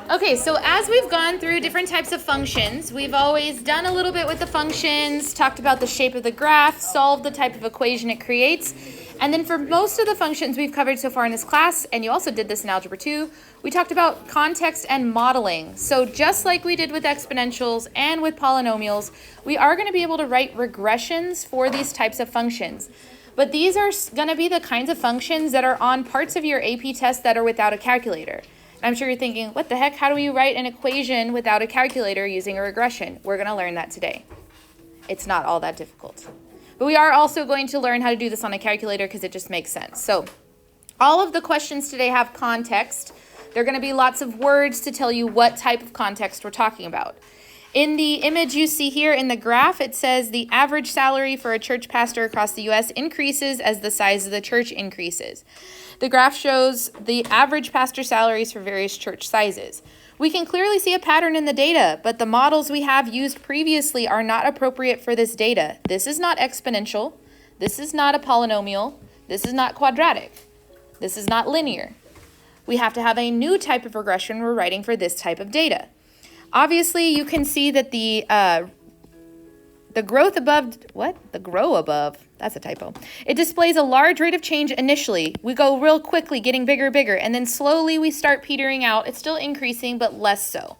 Okay, so as we've gone through different types of functions, we've always done a little bit with the functions, talked about the shape of the graph, solved the type of equation it creates, and then for most of the functions we've covered so far in this class, and you also did this in Algebra 2, we talked about context and modeling. So just like we did with exponentials and with polynomials, we are going to be able to write regressions for these types of functions. But these are going to be the kinds of functions that are on parts of your AP test that are without a calculator. I'm sure you're thinking, what the heck, how do we write an equation without a calculator using a regression? We're going to learn that today. It's not all that difficult. But we are also going to learn how to do this on a calculator because it just makes sense. So all of the questions today have context. There are going to be lots of words to tell you what type of context we're talking about. In the image you see here in the graph, it says the average salary for a church pastor across the U.S. increases as the size of the church increases. The graph shows the average pastor salaries for various church sizes. We can clearly see a pattern in the data, but the models we have used previously are not appropriate for this data. This is not exponential. This is not a polynomial. This is not quadratic. This is not linear. We have to have a new type of regression we're writing for this type of data. Obviously, you can see that the grow above, that's a typo. It displays a large rate of change initially. We go real quickly, getting bigger, and then slowly we start petering out. It's still increasing, but less so.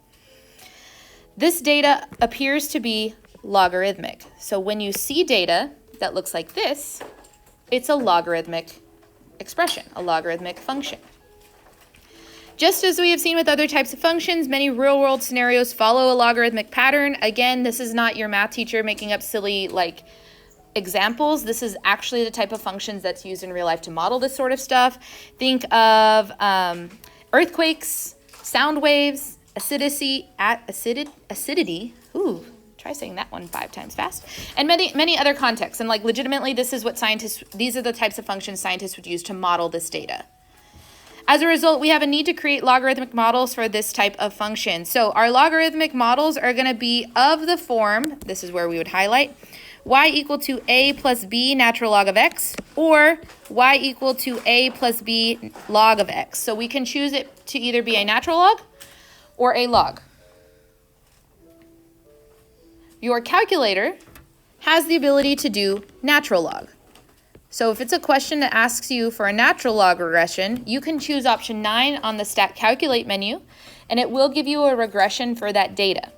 This data appears to be logarithmic. So when you see data that looks like this, it's a logarithmic expression, a logarithmic function. Just as we have seen with other types of functions, many real-world scenarios follow a logarithmic pattern. Again, this is not your math teacher making up silly examples. This is actually the type of functions that's used in real life to model this sort of stuff. Think of earthquakes, sound waves, acidity. Ooh, try saying that one 5 times fast. And many other contexts. And legitimately, these are the types of functions scientists would use to model this data. As a result, we have a need to create logarithmic models for this type of function. So our logarithmic models are going to be of the form, this is where we would highlight, y equal to a plus b natural log of x, or y equal to a plus b log of x. So we can choose it to either be a natural log or a log. Your calculator has the ability to do natural log. So if it's a question that asks you for a natural log regression, you can choose option 9 on the Stat Calculate menu, and it will give you a regression for that data.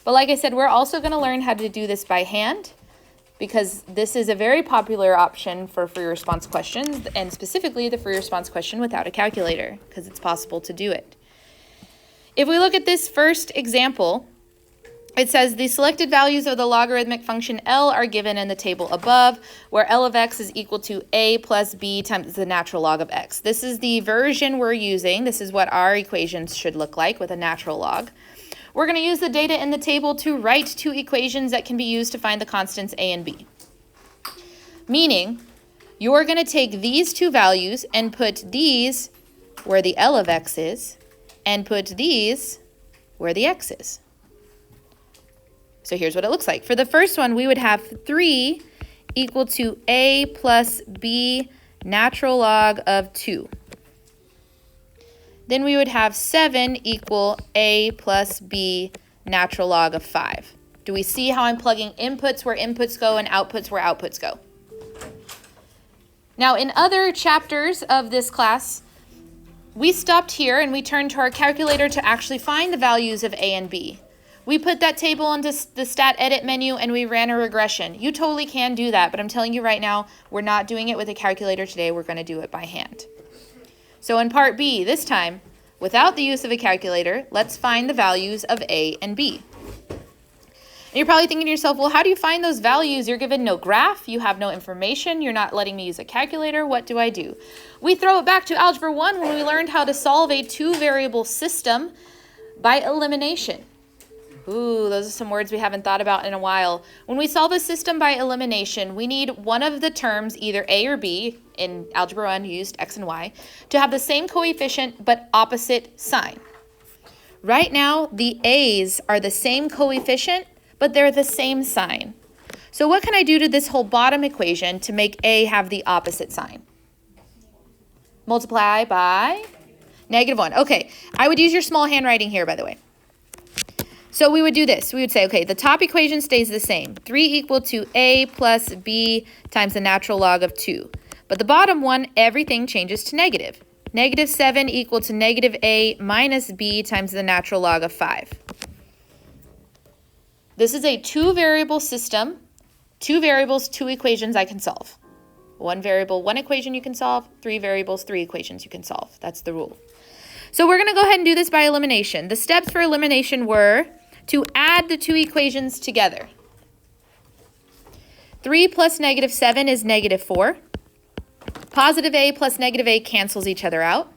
But like I said, we're also going to learn how to do this by hand, because this is a very popular option for free response questions, and specifically the free response question without a calculator, because it's possible to do it. If we look at this first example, it says the selected values of the logarithmic function L are given in the table above, where L of x is equal to a plus b times the natural log of x. This is the version we're using. This is what our equations should look like with a natural log. We're going to use the data in the table to write 2 equations that can be used to find the constants a and b. Meaning, you're going to take these 2 values and put these where the L of x is, and put these where the x is. So here's what it looks like. For the first one, we would have 3 equal to a plus b natural log of 2. Then we would have 7 equal a plus b natural log of 5. Do we see how I'm plugging inputs where inputs go and outputs where outputs go? Now, in other chapters of this class, we stopped here and we turned to our calculator to actually find the values of a and b. We put that table into the Stat Edit menu and we ran a regression. You totally can do that, but I'm telling you right now, we're not doing it with a calculator today. We're going to do it by hand. So in part B, this time, without the use of a calculator, let's find the values of a and b. And you're probably thinking to yourself, well, how do you find those values? You're given no graph, you have no information, you're not letting me use a calculator. What do I do? We throw it back to Algebra 1 when we learned how to solve a 2-variable system by elimination. Ooh, those are some words we haven't thought about in a while. When we solve a system by elimination, we need one of the terms, either a or b, in Algebra 1 you used x and y, to have the same coefficient but opposite sign. Right now, the a's are the same coefficient, but they're the same sign. So what can I do to this whole bottom equation to make a have the opposite sign? Multiply by -1. Okay, I would use your small handwriting here, by the way. So we would do this. We would say, okay, the top equation stays the same. 3 equal to a plus b times the natural log of 2. But the bottom one, everything changes to negative. -7 equal to -a minus b times the natural log of 5. This is a 2-variable system. 2 variables, 2 equations I can solve. 1 variable, 1 equation you can solve. 3 variables, 3 equations you can solve. That's the rule. So we're going to go ahead and do this by elimination. The steps for elimination were to add the 2 equations together. 3 plus -7 is -4. Positive a plus negative a cancels each other out.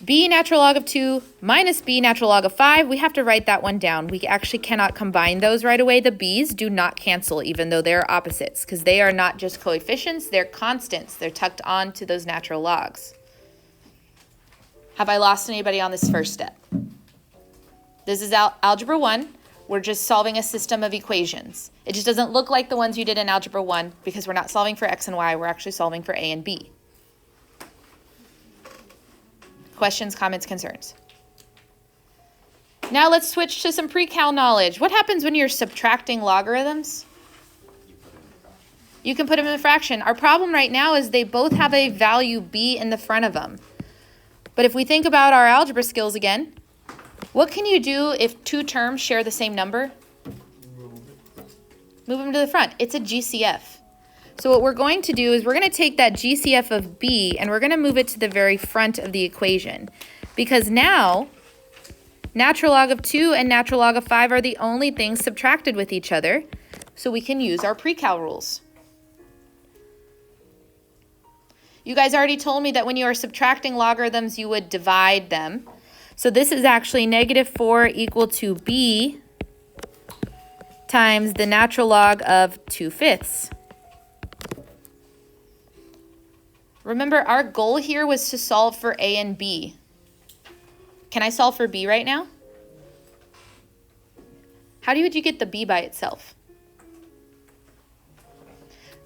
B natural log of 2 minus b natural log of 5. We have to write that one down. We actually cannot combine those right away. The b's do not cancel even though they're opposites because they are not just coefficients, they're constants. They're tucked on to those natural logs. Have I lost anybody on this first step? This is algebra 1. We're just solving a system of equations. It just doesn't look like the ones you did in algebra 1 because we're not solving for x and y. We're actually solving for a and b. Questions, comments, concerns? Now let's switch to some pre-cal knowledge. What happens when you're subtracting logarithms? You can put them in a fraction. Our problem right now is they both have a value b in the front of them. But if we think about our algebra skills again, what can you do if 2 terms share the same number? Move them to the front. It's a GCF. So what we're going to do is we're going to take that GCF of b and we're going to move it to the very front of the equation. Because now, natural log of 2 and natural log of 5 are the only things subtracted with each other. So we can use our pre-cal rules. You guys already told me that when you are subtracting logarithms, you would divide them. So this is actually -4 equal to b times the natural log of 2/5. Remember, our goal here was to solve for a and b. Can I solve for b right now? How would you get the b by itself?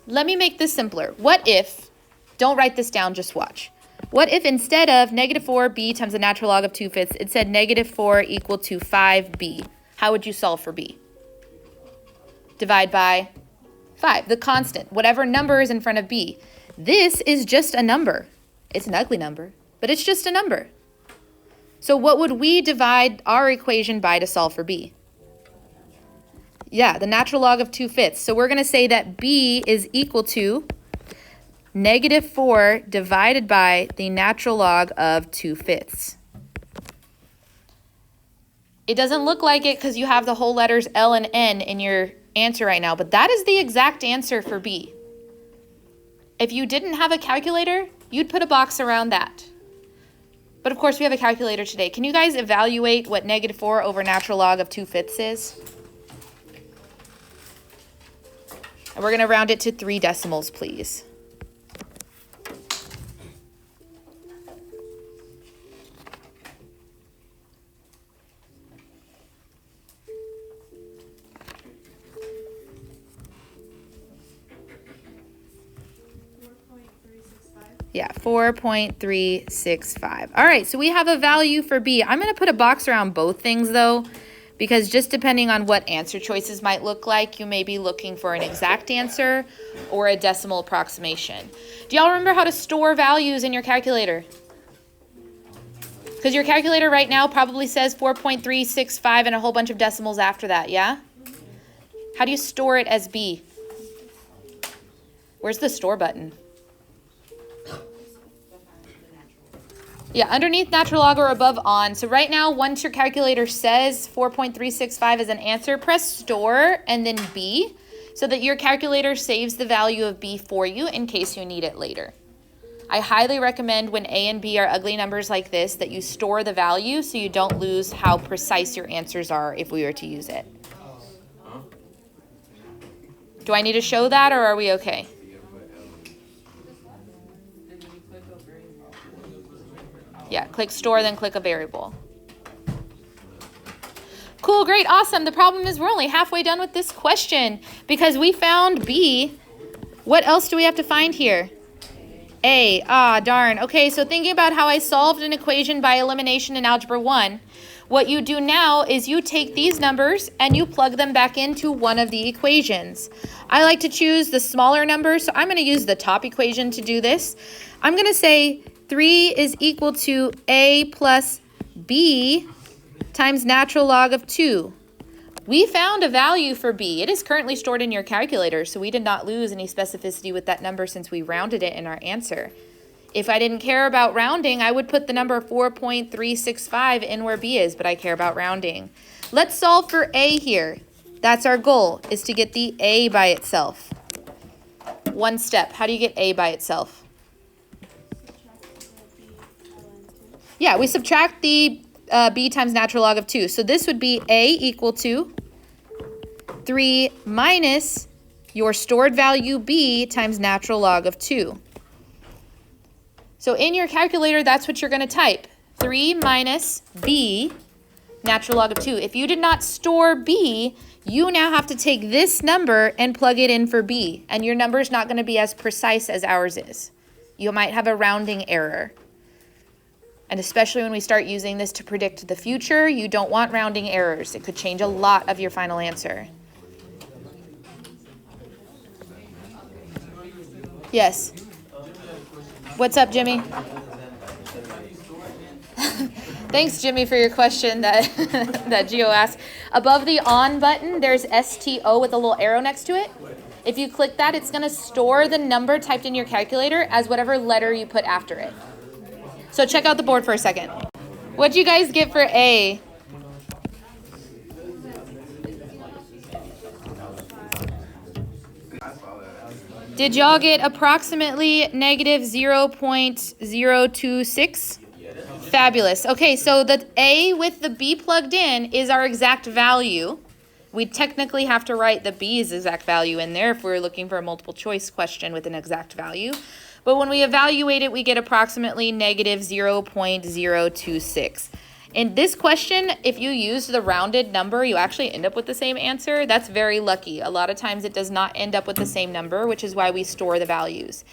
Let me make this simpler. What if, don't write this down, just watch. What if instead of -4b times the natural log of 2/5, it said -4 equal to 5b? How would you solve for b? Divide by 5, the constant, whatever number is in front of b. This is just a number. It's an ugly number, but it's just a number. So what would we divide our equation by to solve for b? Yeah, the natural log of 2/5. So we're going to say that b is equal to -4 divided by the natural log of 2/5. It doesn't look like it because you have the whole letters L and N in your answer right now, but that is the exact answer for b. If you didn't have a calculator, you'd put a box around that. But of course, we have a calculator today. Can you guys evaluate what -4 over natural log of 2/5 is? And we're going to round it to 3 decimals, please. Yeah, 4.365. All right, so we have a value for b. I'm going to put a box around both things, though, because just depending on what answer choices might look like, you may be looking for an exact answer or a decimal approximation. Do y'all remember how to store values in your calculator? Because your calculator right now probably says 4.365 and a whole bunch of decimals after that, yeah? How do you store it as b? Where's the store button? Yeah, underneath natural log or above on. So right now, once your calculator says 4.365 as an answer, press store and then b so that your calculator saves the value of b for you in case you need it later. I highly recommend when a and b are ugly numbers like this that you store the value so you don't lose how precise your answers are if we were to use it. Do I need to show that or are we okay? Yeah, click store, then click a variable. Cool, great, awesome. The problem is we're only halfway done with this question because we found b. What else do we have to find here? A. Ah, darn. Okay, so thinking about how I solved an equation by elimination in Algebra 1, what you do now is you take these numbers and you plug them back into one of the equations. I like to choose the smaller number, so I'm going to use the top equation to do this. I'm going to say 3 is equal to A plus B times natural log of 2. We found a value for B. It is currently stored in your calculator, so we did not lose any specificity with that number since we rounded it in our answer. If I didn't care about rounding, I would put the number 4.365 in where B is, but I care about rounding. Let's solve for A here. That's our goal, is to get the A by itself. One step. How do you get A by itself? Yeah, we subtract the B times natural log of 2. So this would be A equal to 3 minus your stored value B times natural log of 2. So in your calculator, that's what you're going to type. 3 minus B, natural log of 2. If you did not store B, you now have to take this number and plug it in for B. And your number is not going to be as precise as ours is. You might have a rounding error. And especially when we start using this to predict the future, you don't want rounding errors. It could change a lot of your final answer. Yes. What's up, Jimmy? Thanks, Jimmy, for your question that that Gio asked. Above the on button, there's STO with a little arrow next to it. If you click that, it's going to store the number typed in your calculator as whatever letter you put after it. So check out the board for a second. What'd you guys get for A? Did y'all get approximately negative 0.026? Fabulous. Okay, so the A with the B plugged in is our exact value. We technically have to write the B's exact value in there if we're looking for a multiple choice question with an exact value. But when we evaluate it, we get approximately negative 0.026. In this question, if you use the rounded number, you actually end up with the same answer. That's very lucky. A lot of times it does not end up with the same number, which is why we store the values.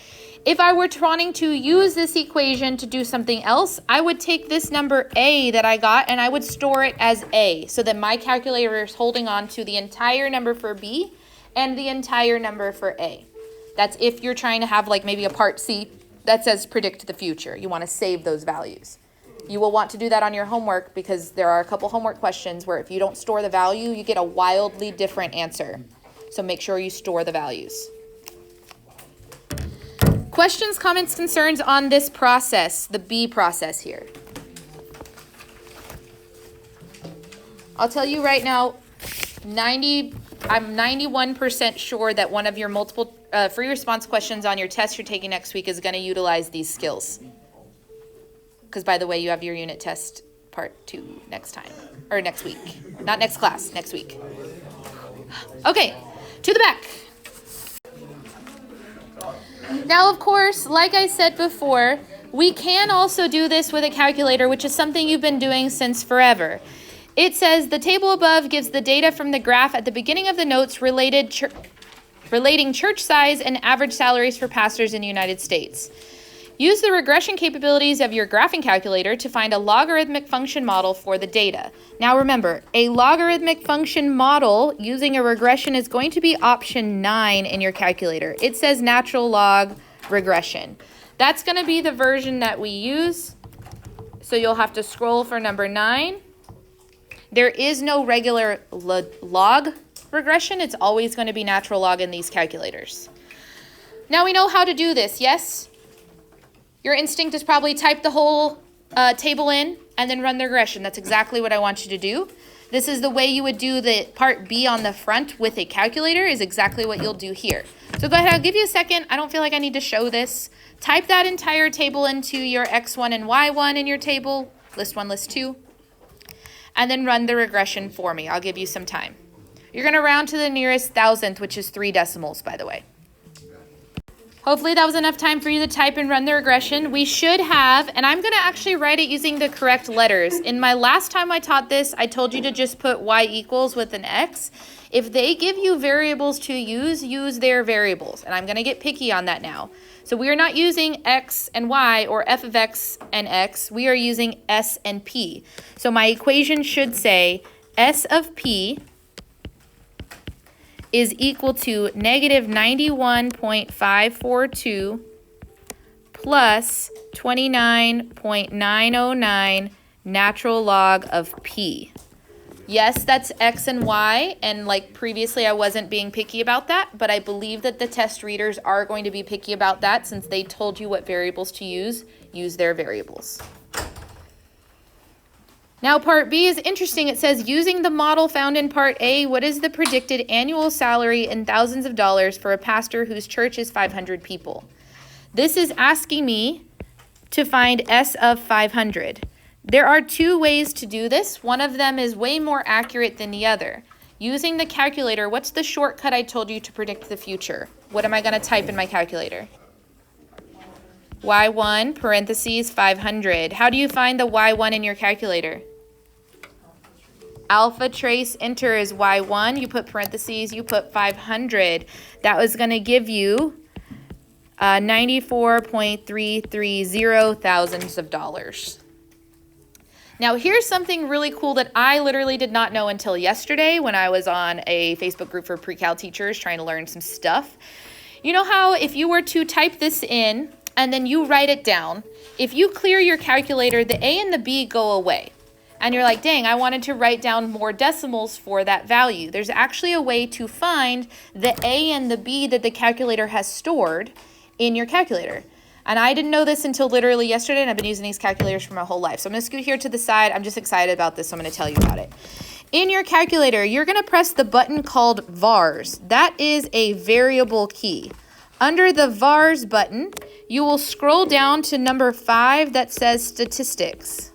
If I were wanting to use this equation to do something else, I would take this number A that I got and I would store it as A, so that my calculator is holding on to the entire number for B and the entire number for A. That's if you're trying to have like maybe a part C that says predict the future. You want to save those values. You will want to do that on your homework because there are a couple homework questions where if you don't store the value, you get a wildly different answer. So make sure you store the values. Questions, comments, concerns on this process, the B process here? I'll tell you right now, I'm 91% sure that one of your multiple free response questions on your test you're taking next week is going to utilize these skills. Because, by the way, you have your unit test part 2 next time, or next week. Not next class, next week. Okay, to the back. Now, of course, like I said before, we can also do this with a calculator, which is something you've been doing since forever. It says the table above gives the data from the graph at the beginning of the notes relating church size and average salaries for pastors in the United States. Use the regression capabilities of your graphing calculator to find a logarithmic function model for the data. Now remember, a logarithmic function model using a regression is going to be option 9 in your calculator. It says natural log regression. That's going to be the version that we use. So you'll have to scroll for number 9. There is no regular log regression. It's always going to be natural log in these calculators. Now we know how to do this, yes? Your instinct is probably type the whole table in and then run the regression. That's exactly what I want you to do. This is the way you would do the part B on the front with a calculator is exactly what you'll do here. So go ahead, I'll give you a second. I don't feel like I need to show this. Type that entire table into your X1 and Y1 in your table, list 1, list 2, and then run the regression for me. I'll give you some time. You're going to round to the nearest thousandth, which is 3 decimals, by the way. Hopefully that was enough time for you to type and run the regression. We should have, and I'm going to actually write it using the correct letters. In my last time I taught this, I told you to just put y equals with an x. If they give you variables to use their variables. And I'm going to get picky on that now. So we are not using x and y or f of x and x. We are using s and p. So my equation should say s of p is equal to negative 91.542 plus 29.909 natural log of p. Yes, that's x and y, and like previously I wasn't being picky about that, but I believe that the test readers are going to be picky about that since they told you what variables to use their variables. Now part B is interesting. It says, using the model found in part A, what is the predicted annual salary in thousands of dollars for a pastor whose church is 500 people? This is asking me to find S of 500. There are two ways to do this. One of them is way more accurate than the other. Using the calculator, what's the shortcut I told you to predict the future? What am I going to type in my calculator? Y1 parentheses 500. How do you find the Y1 in your calculator? Alpha trace enter is Y1. You put parentheses, you put 500. That was going to give you 94.330 thousands of dollars. Now here's something really cool that I literally did not know until yesterday when I was on a Facebook group for pre-cal teachers trying to learn some stuff. You know how if you were to type this in and then you write it down, if you clear your calculator, the A and the B go away. And you're like, dang, I wanted to write down more decimals for that value. There's actually a way to find the A and the B that the calculator has stored in your calculator. And I didn't know this until literally yesterday, and I've been using these calculators for my whole life. So I'm going to scoot here to the side. I'm just excited about this, so I'm going to tell you about it. In your calculator, you're going to press the button called vars. That is a variable key. Under the vars button, you will scroll down to number 5 that says statistics.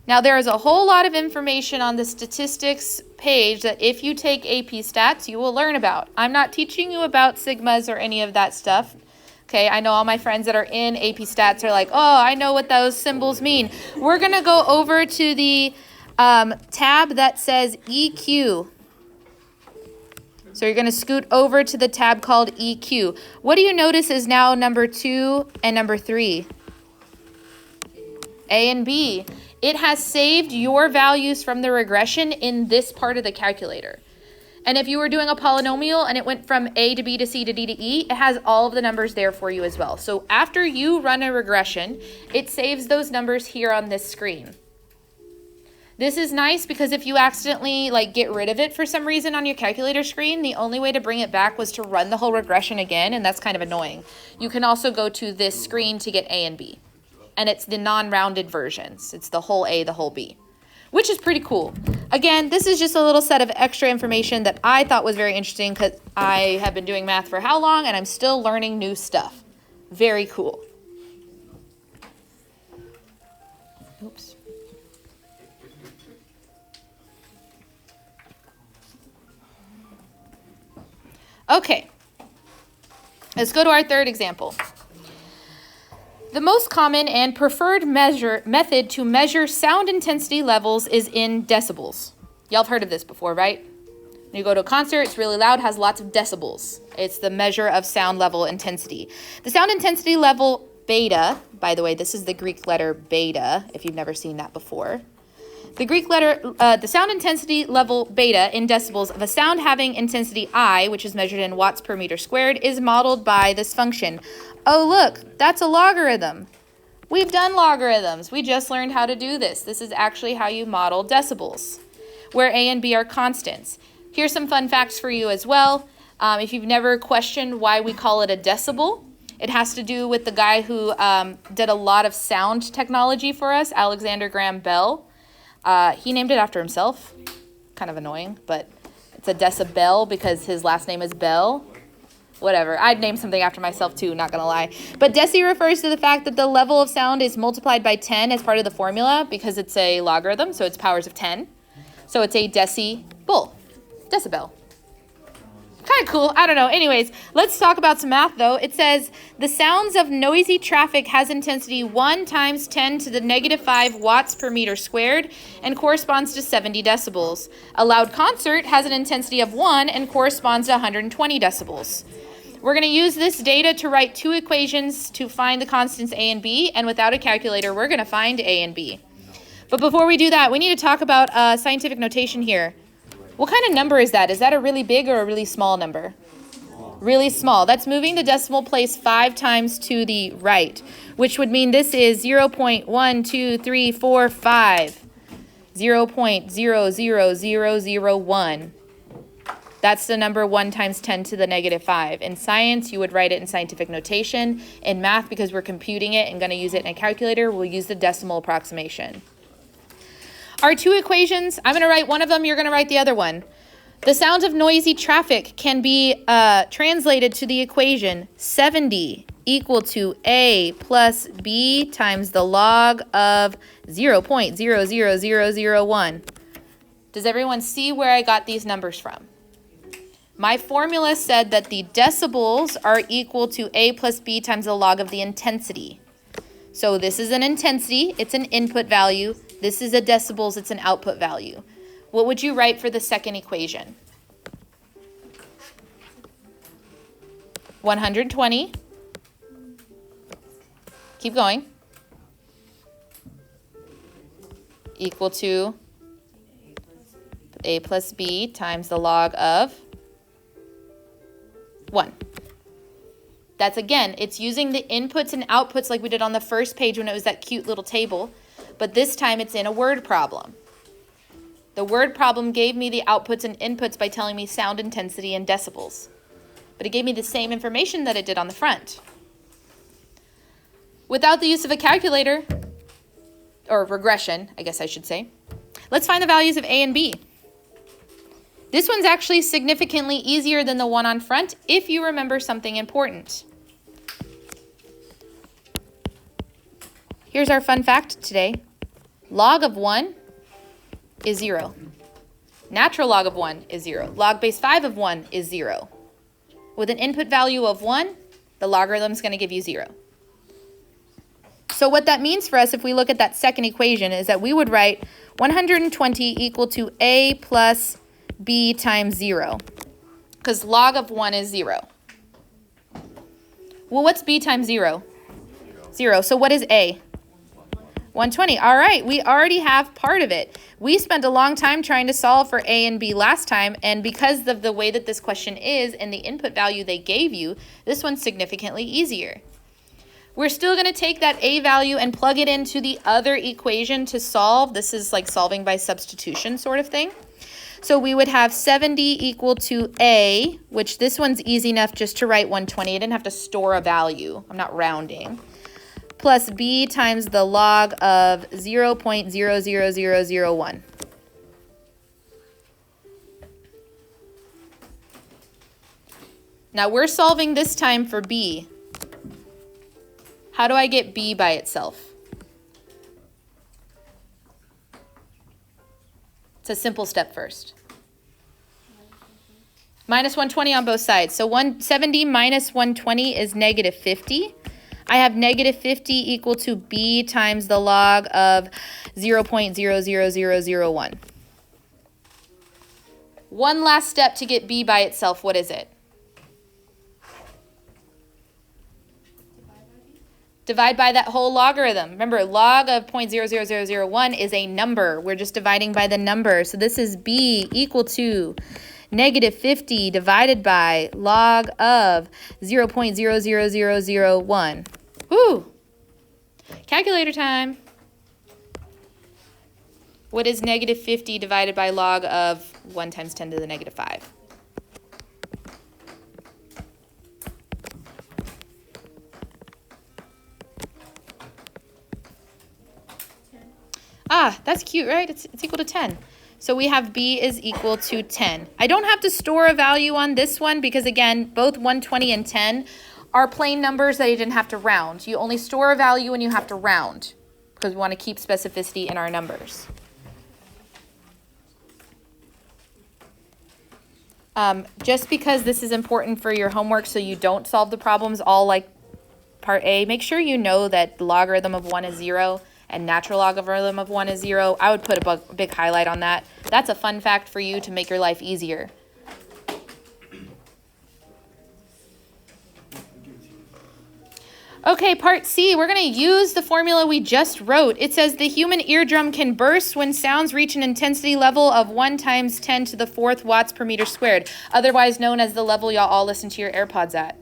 Now there is a whole lot of information on the statistics page that if you take AP Stats, you will learn about. I'm not teaching you about sigmas or any of that stuff. Okay, I know all my friends that are in AP Stats are like, oh, I know what those symbols mean. We're going to go over to the tab that says EQ. So you're going to scoot over to the tab called EQ. What do you notice is now number 2 and number 3? A and B. It has saved your values from the regression in this part of the calculator. And if you were doing a polynomial and it went from A to B to C to D to E, it has all of the numbers there for you as well. So after you run a regression, it saves those numbers here on this screen. This is nice because if you accidentally get rid of it for some reason on your calculator screen, the only way to bring it back was to run the whole regression again, and that's kind of annoying. You can also go to this screen to get A and B. And it's the non-rounded versions. It's the whole A, the whole B, which is pretty cool. Again, this is just a little set of extra information that I thought was very interesting because I have been doing math for how long and I'm still learning new stuff. Very cool. Oops. Okay, let's go to our third example. The most common and preferred method to measure sound intensity levels is in decibels. Y'all have heard of this before, right? When you go to a concert, it's really loud, has lots of decibels. It's the measure of sound level intensity. The sound intensity level beta, by the way, this is the Greek letter beta, if you've never seen that before. The sound intensity level beta in decibels of a sound having intensity I, which is measured in watts per meter squared, is modeled by this function. Oh, look, that's a logarithm. We've done logarithms. We just learned how to do this. This is actually how you model decibels, where A and B are constants. Here's some fun facts for you as well. If you've never questioned why we call it a decibel, it has to do with the guy who did a lot of sound technology for us, Alexander Graham Bell. He named it after himself. Kind of annoying, but it's a decibel because his last name is Bell. Whatever. I'd name something after myself too, not gonna lie. But deci refers to the fact that the level of sound is multiplied by 10 as part of the formula because it's a logarithm, so it's powers of 10. So it's a decibel. Kind of cool. I don't know. Anyways, let's talk about some math, though. It says the sounds of noisy traffic has intensity 1 times 10 to the negative 5 watts per meter squared and corresponds to 70 decibels. A loud concert has an intensity of 1 and corresponds to 120 decibels. We're going to use this data to write two equations to find the constants A and B, and without a calculator, we're going to find A and B. But before we do that, we need to talk about scientific notation here. What kind of number is that? Is that a really big or a really small number? Really small. That's moving the decimal place 5 times to the right, which would mean this is 0.12345, 0.00001. That's the number 1 times 10 to the negative 5. In science, you would write it in scientific notation. In math, because we're computing it and going to use it in a calculator, we'll use the decimal approximation. Our two equations, I'm going to write one of them, you're going to write the other one. The sound of noisy traffic can be translated to the equation 70 equal to A plus B times the log of 0.00001. Does everyone see where I got these numbers from? My formula said that the decibels are equal to A plus B times the log of the intensity. So this is an intensity, it's an input value. This is a decibels, it's an output value. What would you write for the second equation? 120. Keep going. Equal to A plus B times the log of 1. That's, again, it's using the inputs and outputs like we did on the first page when it was that cute little table. But this time it's in a word problem. The word problem gave me the outputs and inputs by telling me sound intensity and decibels. But it gave me the same information that it did on the front. Without the use of a calculator, or regression, I guess I should say, let's find the values of A and B. This one's actually significantly easier than the one on front if you remember something important. Here's our fun fact today. Log of 1 is 0. Natural log of 1 is 0. Log base 5 of 1 is 0. With an input value of 1, the logarithm is going to give you 0. So what that means for us, if we look at that second equation, is that we would write 120 equal to A plus B times 0. Because log of 1 is 0. Well, what's B times 0? 0. So what is A? 120. All right, we already have part of it. We spent a long time trying to solve for A and B last time, and because of the way that this question is and the input value they gave you, this one's significantly easier. We're still going to take that A value and plug it into the other equation to solve. This is like solving by substitution sort of thing. So we would have 70 equal to A, which this one's easy enough just to write 120. I didn't have to store a value. I'm not rounding. Plus B times the log of 0.00001. Now we're solving this time for B. How do I get B by itself? It's a simple step first. Minus 120 on both sides. So 170 minus 120 is negative 50. I have negative 50 equal to B times the log of 0.00001. One last step to get B by itself. What is it? Divide by that whole logarithm. Remember, log of 0.00001 is a number. We're just dividing by the number. So this is B equal to negative 50 divided by log of 0.00001. Woo! Calculator time. What is negative 50 divided by log of 1 times 10 to the negative 5? Ah, that's cute, right? It's equal to 10. So we have B is equal to 10. I don't have to store a value on this one because, again, both 120 and 10 are plain numbers that you didn't have to round. You only store a value when you have to round because we want to keep specificity in our numbers. Just because this is important for your homework so you don't solve the problems all like part A, make sure you know that the logarithm of 1 is 0 and natural logarithm of 1 is 0. I would put a big highlight on that. That's a fun fact for you to make your life easier. Okay, part C, we're going to use the formula we just wrote. It says the human eardrum can burst when sounds reach an intensity level of 1 times 10 to the 4th watts per meter squared, otherwise known as the level y'all all listen to your AirPods at.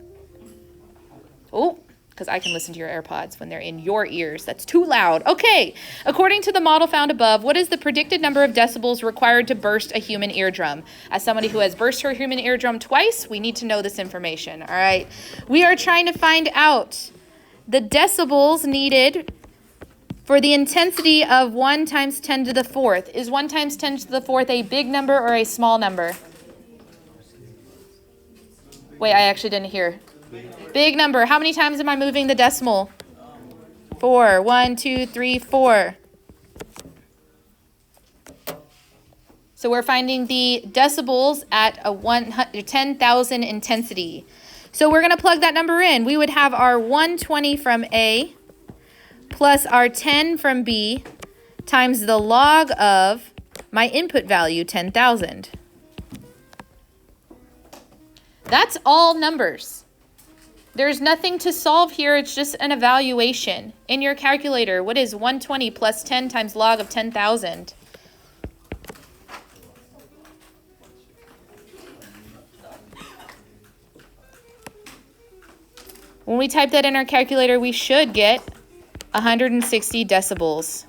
Oh, because I can listen to your AirPods when they're in your ears. That's too loud. Okay, according to the model found above, what is the predicted number of decibels required to burst a human eardrum? As somebody who has burst her human eardrum twice, we need to know this information, all right? We are trying to find out the decibels needed for the intensity of 1 times 10 to the 4th. Is 1 times 10 to the 4th a big number or a small number? Wait, I actually didn't hear. Big number. How many times am I moving the decimal? 4. 1, 2, 3, 4. So we're finding the decibels at a 10,000 intensity. So we're going to plug that number in. We would have our 120 from A plus our 10 from B times the log of my input value, 10,000. That's all numbers. There's nothing to solve here. It's just an evaluation. In your calculator, what is 120 plus 10 times log of 10,000? When we type that in our calculator, we should get 160 decibels.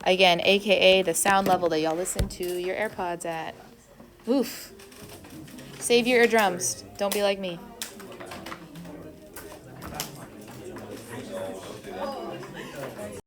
Again, AKA the sound level that y'all listen to your AirPods at. Oof. Save your eardrums. Don't be like me.